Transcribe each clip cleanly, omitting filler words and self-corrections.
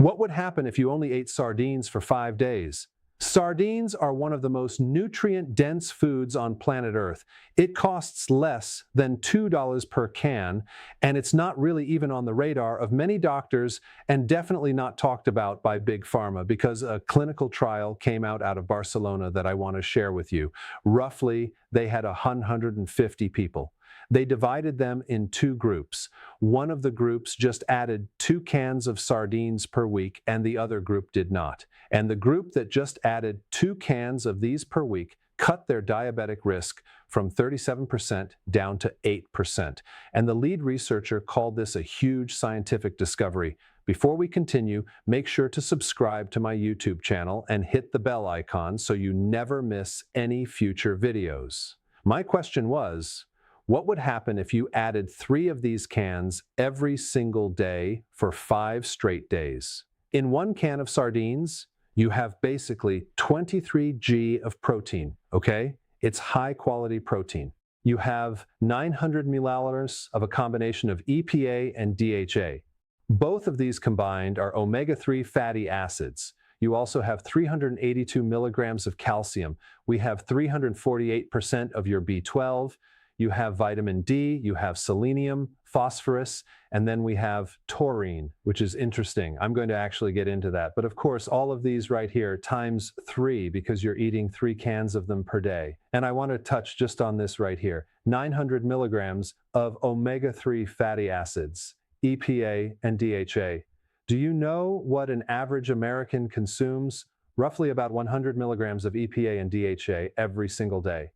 What would happen if you only ate sardines for 5 days? Sardines are one of the most nutrient-dense foods on planet Earth. It costs less than $2 per can, and it's not really even on the radar of many doctors and definitely not talked about by Big Pharma because a clinical trial came out of Barcelona that I want to share with you. Roughly, they had 150 people. They divided them in two groups. One of the groups just added 2 cans of sardines per week, and the other group did not. And the group that just added 2 cans of these per week cut their diabetic risk from 37% down to 8%. And the lead researcher called this a huge scientific discovery. Before we continue, make sure to subscribe to my YouTube channel and hit the bell icon so you never miss any future videos. My question was, what would happen if you added 3 of these cans every single day for 5 straight days? In 1 can of sardines, you have basically 23 g of protein, okay? It's high quality protein. You have 900 milliliters of a combination of EPA and DHA. Both of these combined are omega-3 fatty acids. You also have 382 milligrams of calcium. We have 348% of your B12. You have vitamin D, you have selenium, phosphorus, and then we have taurine, which is interesting. I'm going to actually get into that. But of course, all of these right here times 3 because you're eating 3 cans of them per day. And I want to touch just on this right here. 900 milligrams of omega-3 fatty acids, EPA and DHA. Do you know what an average American consumes? Roughly about 100 milligrams of EPA and DHA every single day.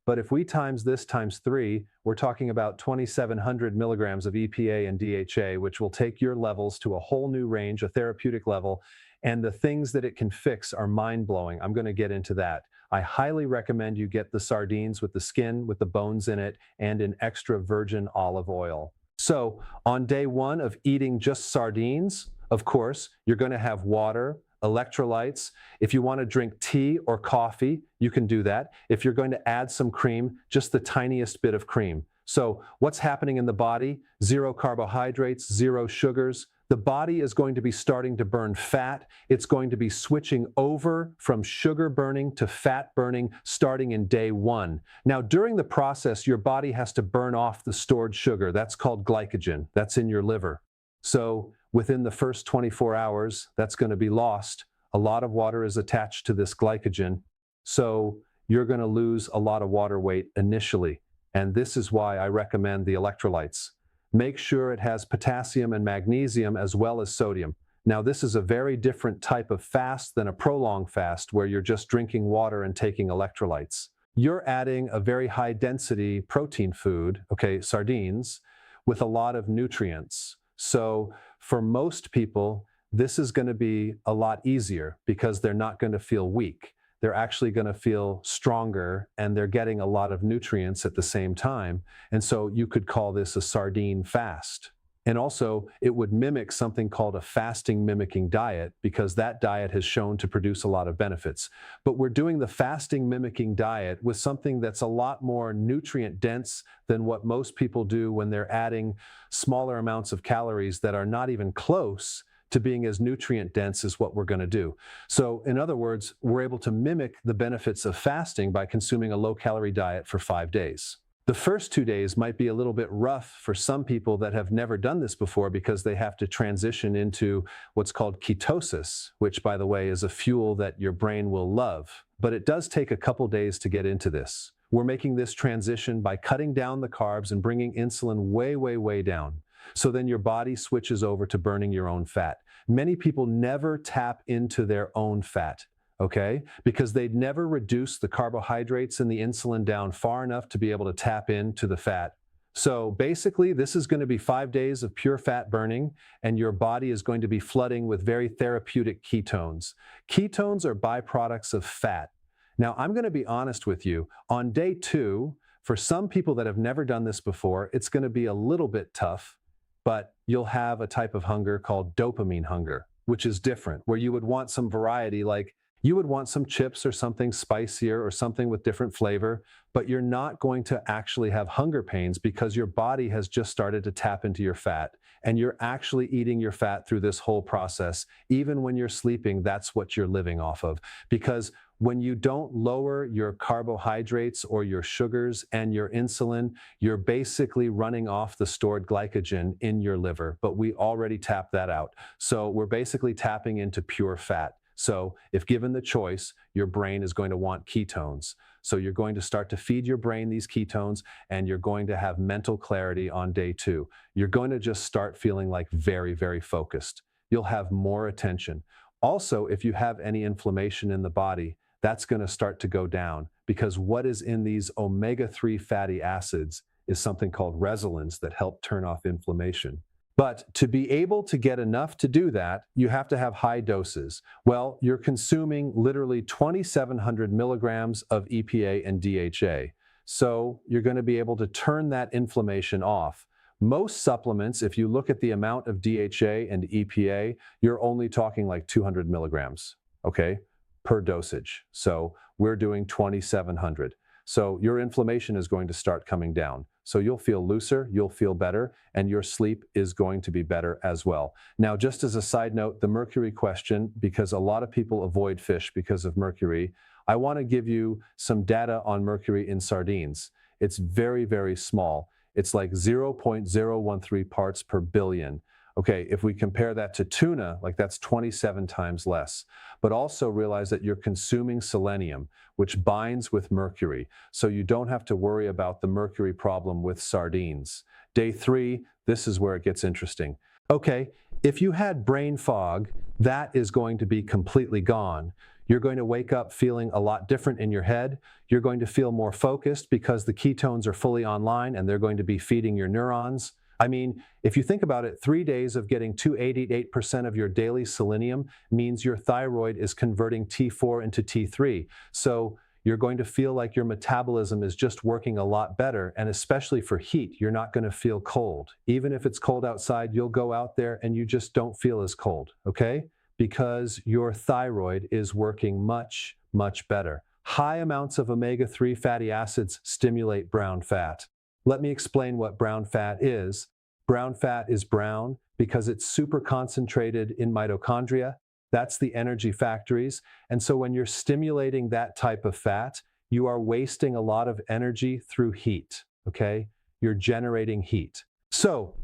But if we times this times 3, we're talking about 2,700 milligrams of EPA and DHA, which will take your levels to a whole new range, a therapeutic level, and the things that it can fix are mind-blowing. I'm going to get into that. I highly recommend you get the sardines with the skin, with the bones in it, and in extra virgin olive oil. So on day 1 of eating just sardines, of course, you're going to have water, electrolytes. If you want to drink tea or coffee, you can do that. If you're going to add some cream, just the tiniest bit of cream. So what's happening in the body? 0 carbohydrates, 0 sugars. The body is going to be starting to burn fat. It's going to be switching over from sugar burning to fat burning starting in day 1. Now, during the process, your body has to burn off the stored sugar. That's called glycogen. That's in your liver. So within the first 24 hours, that's going to be lost. A lot of water is attached to this glycogen. So you're going to lose a lot of water weight initially. And this is why I recommend the electrolytes. Make sure it has potassium and magnesium as well as sodium. Now, this is a very different type of fast than a prolonged fast where you're just drinking water and taking electrolytes. You're adding a very high density protein food, okay, sardines, with a lot of nutrients. So for most people, this is going to be a lot easier because they're not going to feel weak. They're actually going to feel stronger and they're getting a lot of nutrients at the same time. And so you could call this a sardine fast. And also, it would mimic something called a fasting mimicking diet because that diet has shown to produce a lot of benefits. But we're doing the fasting mimicking diet with something that's a lot more nutrient dense than what most people do when they're adding smaller amounts of calories that are not even close to being as nutrient dense as what we're going to do. So in other words, we're able to mimic the benefits of fasting by consuming a low-calorie diet for 5 days. The first 2 days might be a little bit rough for some people that have never done this before because they have to transition into what's called ketosis, which, by the way, is a fuel that your brain will love. But it does take a couple days to get into this. We're making this transition by cutting down the carbs and bringing insulin way, way, way down. So then your body switches over to burning your own fat. Many people never tap into their own fat. Okay? Because they'd never reduce the carbohydrates and the insulin down far enough to be able to tap into the fat. So basically, this is going to be 5 days of pure fat burning, and your body is going to be flooding with very therapeutic ketones. Ketones are byproducts of fat. Now, I'm going to be honest with you. On day 2, for some people that have never done this before, it's going to be a little bit tough, but you'll have a type of hunger called dopamine hunger, which is different, where you would want some variety, like you would want some chips or something spicier or something with different flavor, but you're not going to actually have hunger pains because your body has just started to tap into your fat. and you're actually eating your fat through this whole process. Even when you're sleeping, that's what you're living off of. Because when you don't lower your carbohydrates or your sugars and your insulin, you're basically running off the stored glycogen in your liver, but we already tapped that out. So we're basically tapping into pure fat. So if given the choice, your brain is going to want ketones. So you're going to start to feed your brain these ketones, and you're going to have mental clarity on day 2. You're going to just start feeling like very, very focused. You'll have more attention. Also, if you have any inflammation in the body, that's going to start to go down, because what is in these omega-3 fatty acids is something called resins that help turn off inflammation. But to be able to get enough to do that, you have to have high doses. Well, you're consuming literally 2,700 milligrams of EPA and DHA. So you're going to be able to turn that inflammation off. Most supplements, if you look at the amount of DHA and EPA, you're only talking like 200 milligrams, okay, per dosage. So we're doing 2,700. So your inflammation is going to start coming down. So you'll feel looser, you'll feel better, and your sleep is going to be better as well. Now, just as a side note, the mercury question, because a lot of people avoid fish because of mercury, I want to give you some data on mercury in sardines. It's very, very small. It's like 0.013 parts per billion. Okay, if we compare that to tuna, like that's 27 times less. But also realize that you're consuming selenium, which binds with mercury. So you don't have to worry about the mercury problem with sardines. Day 3, this is where it gets interesting. Okay, if you had brain fog, that is going to be completely gone. You're going to wake up feeling a lot different in your head. You're going to feel more focused because the ketones are fully online and they're going to be feeding your neurons. I mean, if you think about it, 3 days of getting 288% of your daily selenium means your thyroid is converting T4 into T3. So you're going to feel like your metabolism is just working a lot better. And especially for heat, you're not going to feel cold. Even if it's cold outside, you'll go out there and you just don't feel as cold, okay? Because your thyroid is working much, much better. High amounts of omega-3 fatty acids stimulate brown fat. Let me explain what brown fat is. Brown fat is brown because it's super concentrated in mitochondria. That's the energy factories. And so when you're stimulating that type of fat, you are wasting a lot of energy through heat, okay? You're generating heat. So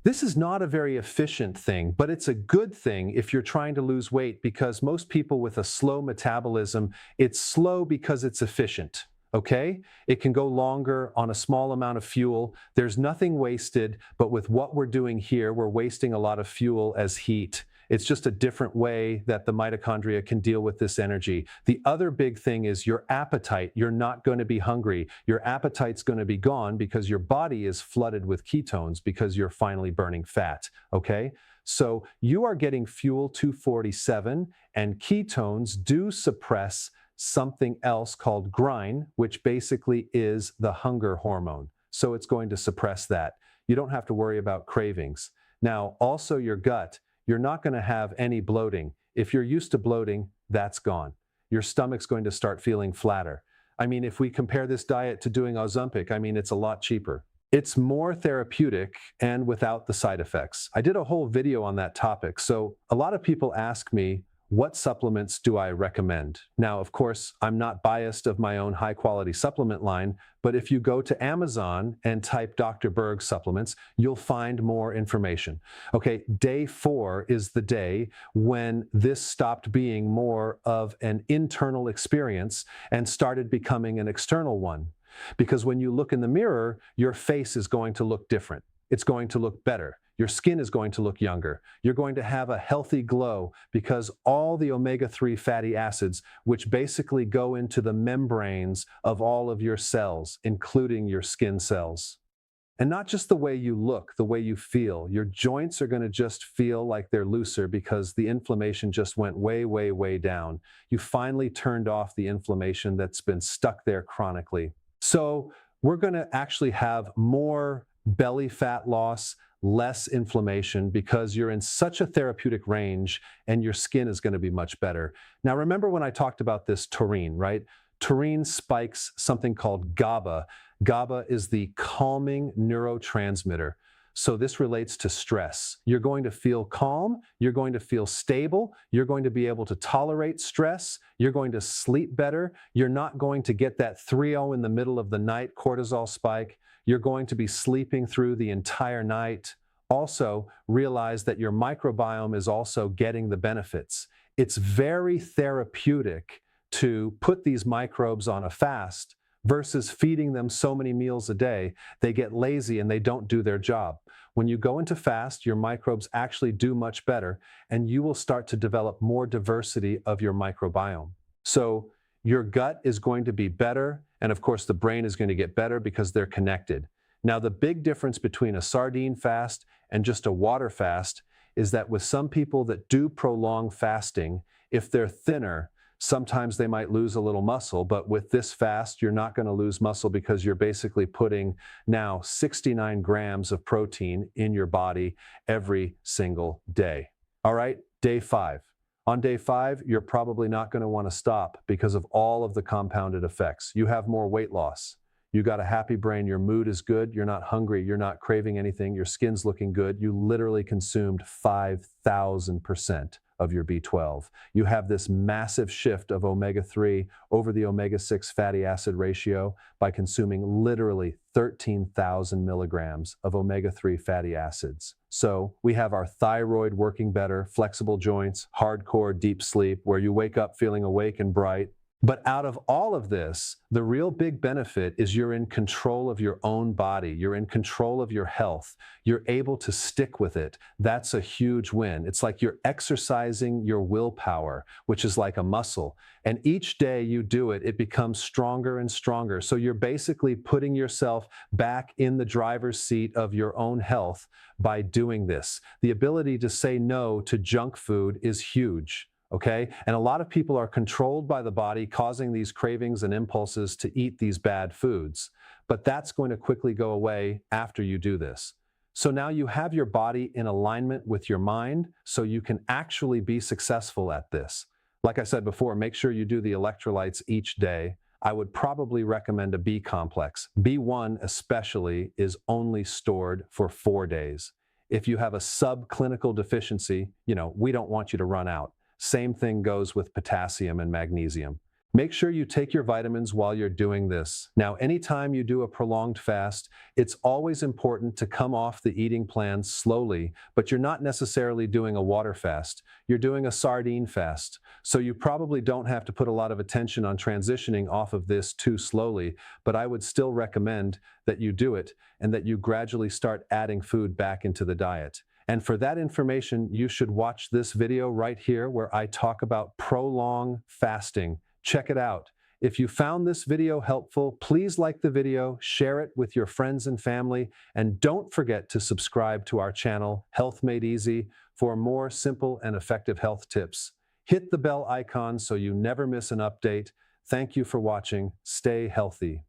this is not a very efficient thing, but it's a good thing if you're trying to lose weight, because most people with a slow metabolism, it's slow because it's efficient. Okay? It can go longer on a small amount of fuel. There's nothing wasted, but with what we're doing here, we're wasting a lot of fuel as heat. It's just a different way that the mitochondria can deal with this energy. The other big thing is your appetite. You're not going to be hungry. Your appetite's going to be gone because your body is flooded with ketones because you're finally burning fat. Okay? So you are getting fuel 247, and ketones do suppress something else called ghrelin, which basically is the hunger hormone. So it's going to suppress that. You don't have to worry about cravings. Now, also your gut, you're not going to have any bloating. If you're used to bloating, that's gone. Your stomach's going to start feeling flatter. I mean, if we compare this diet to doing Ozempic, I mean, it's a lot cheaper. It's more therapeutic and without the side effects. I did a whole video on that topic. So a lot of people ask me, what supplements do I recommend? Now, of course, I'm not biased of my own high-quality supplement line, but if you go to Amazon and type Dr. Berg supplements, you'll find more information. Okay, day 4 is the day when this stopped being more of an internal experience and started becoming an external one. Because when you look in the mirror, your face is going to look different. It's going to look better. Your skin is going to look younger. You're going to have a healthy glow because all the omega-3 fatty acids, which basically go into the membranes of all of your cells, including your skin cells. And not just the way you look, the way you feel. Your joints are going to just feel like they're looser because the inflammation just went way, way, way down. You finally turned off the inflammation that's been stuck there chronically. So we're going to actually have more belly fat loss, less inflammation, because you're in such a therapeutic range and your skin is going to be much better. Now, remember when I talked about this taurine, right? Taurine spikes something called GABA. GABA is the calming neurotransmitter. So this relates to stress. You're going to feel calm, you're going to feel stable, you're going to be able to tolerate stress, you're going to sleep better, you're not going to get that 3-0 in the middle of the night cortisol spike, you're going to be sleeping through the entire night. Also, realize that your microbiome is also getting the benefits. It's very therapeutic to put these microbes on a fast versus feeding them so many meals a day. They get lazy and they don't do their job. When you go into fast, your microbes actually do much better, and you will start to develop more diversity of your microbiome. So your gut is going to be better, and of course the brain is going to get better because they're connected. Now, the big difference between a sardine fast and just a water fast is that with some people that do prolong fasting, if they're thinner, sometimes they might lose a little muscle, but with this fast, you're not going to lose muscle because you're basically putting now 69 grams of protein in your body every single day. All right, day 5. On day 5, you're probably not going to want to stop because of all of the compounded effects. You have more weight loss. You got a happy brain, your mood is good, you're not hungry, you're not craving anything, your skin's looking good. You literally consumed 5,000% of your B12. You have this massive shift of omega-3 over the omega-6 fatty acid ratio by consuming literally 13,000 milligrams of omega-3 fatty acids. So we have our thyroid working better, flexible joints, hardcore deep sleep, where you wake up feeling awake and bright. But out of all of this, the real big benefit is you're in control of your own body. You're in control of your health. You're able to stick with it. That's a huge win. It's like you're exercising your willpower, which is like a muscle. And each day you do it, it becomes stronger and stronger. So you're basically putting yourself back in the driver's seat of your own health by doing this. The ability to say no to junk food is huge. Okay? And a lot of people are controlled by the body, causing these cravings and impulses to eat these bad foods. But that's going to quickly go away after you do this. So now you have your body in alignment with your mind, so you can actually be successful at this. Like I said before, make sure you do the electrolytes each day. I would probably recommend a B complex. B1 especially is only stored for 4 days. If you have a subclinical deficiency, we don't want you to run out. Same thing goes with potassium and magnesium. Make sure you take your vitamins while you're doing this. Now, anytime you do a prolonged fast, it's always important to come off the eating plan slowly, but you're not necessarily doing a water fast. You're doing a sardine fast. So you probably don't have to put a lot of attention on transitioning off of this too slowly, but I would still recommend that you do it and that you gradually start adding food back into the diet. And for that information, you should watch this video right here where I talk about prolonged fasting. Check it out. If you found this video helpful, please like the video, share it with your friends and family, and don't forget to subscribe to our channel, Health Made Easy, for more simple and effective health tips. Hit the bell icon so you never miss an update. Thank you for watching. Stay healthy.